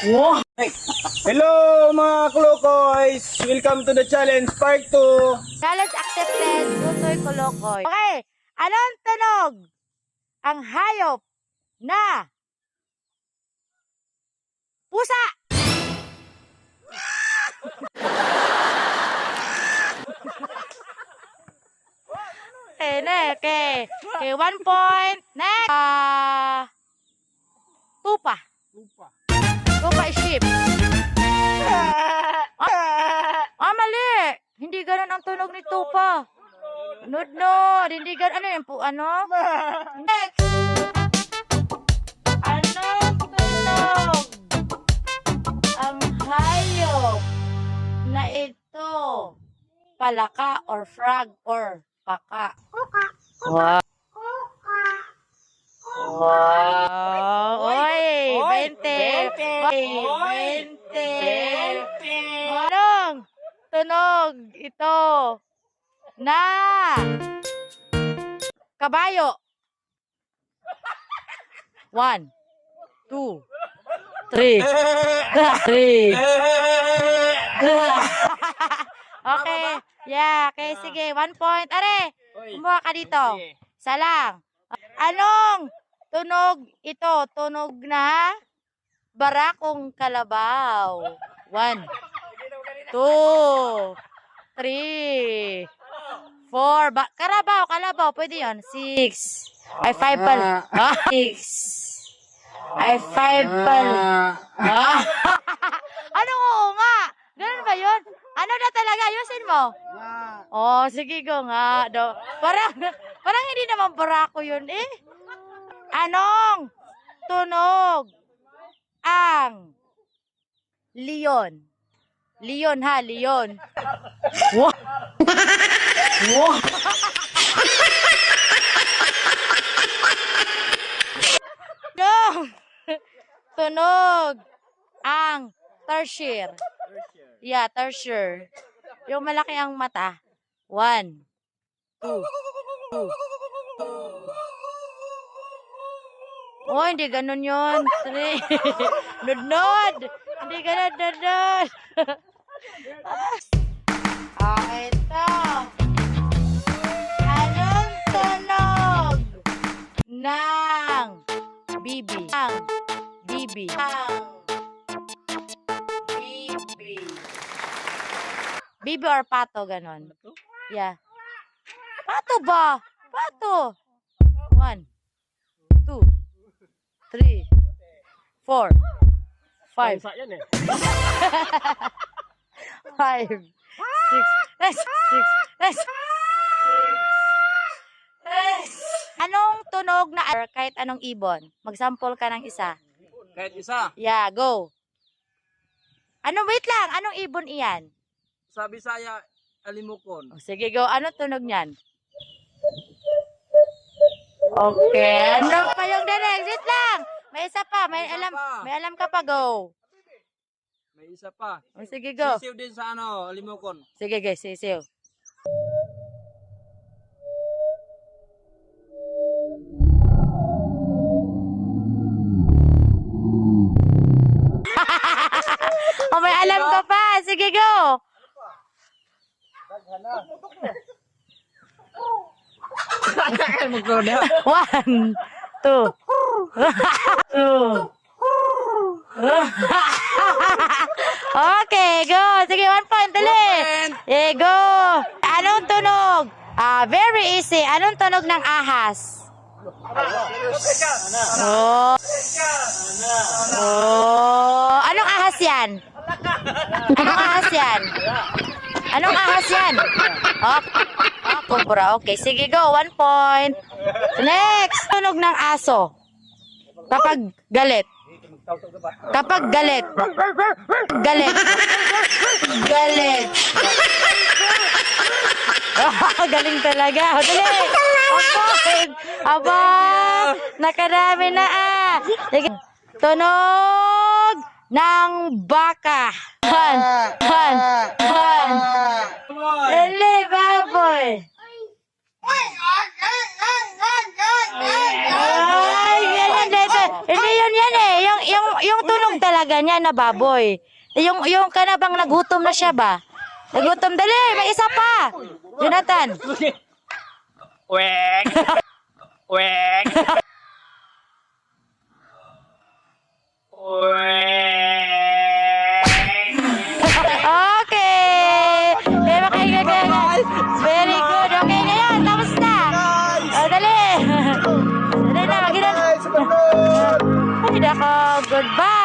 Wow! Hello mga Klokoys! Welcome to the challenge part 2. Challenge accepted, Tutoy Kolokoy. Okay, anong tunog ang hayop na pusa? Okay. Okay, 1 point. Next. Tupa. Tupa is sheep. Mali. Hindi ganun ang tunog ni Tupa. Nod. Hindi ganun. Ano yun po? Ano? Next. Anong tunog ang hayop na ito? Palaka or frog or paka? Wow. Wow. Oy, 20. Oy, 20. Anong tunog ito na kabayo? 1, 2, 3. 3. Okay. Yeah, okay, sige. 1 point. Are, kumuha ka dito. Isa lang. Anong tunog ito? Tunog na barakong kalabaw. 1, 2, 3, 4. Kalabaw. Pwede yun. 6. Ay, 5 pala. 6. Ay, 5 pala. Anong oo nga? Ganun ba yun? Ano na talaga? Ayusin mo. Oh, sige go nga. Parang hindi naman barako yun eh. Anong tunog ang leon? Leon ha, leon. Wow. Wow. No. Tunog ang tarsier. Yeah, tarsier. Yung malaki ang mata. 1, 2, 2. Oh, hindi ganun yun. 3. Nod. Hindi ganun, nod. Ito. Anong tunog ng bibi? Bibi. Bibi or pato, ganon. Yeah. Pato ba? Pato. 1, 2, 3, 4, 5. 5, 6, 6. Anong tunog na kahit anong ibon? Magsample ka ng isa. Kahit isa. Yeah, go. Wait lang. Anong ibon iyan? Sa Bisaya, alimukon. Oh, sige, go. Ano tunog niyan? Okay. Ano pa yung direct? Wait lang. May isa pa. May alam ka pa. Go. May isa pa. Oh, sige, go. Sisiw din sa alimukon. Sige, guys. Sisiw. Oh, may alam ka pa. Sige, go. 1, 2. 2. Okay, go. Sige, 1 point. Dali. Go. Anong tunog? Very easy. Anong tunog ng ahas? Oh. Anong ahas yan? Anong ahas yan? Cobra. Okay, sige, go. 1 point. Next. Tunog ng aso. Kapag galit. Galit. Galing talaga. Dali. Aba, nakarami na Sige. Tunog ng baka. Dali, baboy. Ay, ganyan dito. Hindi yun yan eh. Yung tunog tunog talaga niya na baboy. Yung ka na bang nagutom na siya ba? Nagutom, dali, may isa pa. Jonathan. Wek. Wek. Okay. Very good. Okay na yan. Tapos na. Dali. Dali na. Magilan. Guys, sumunod. Ay, nako. Goodbye.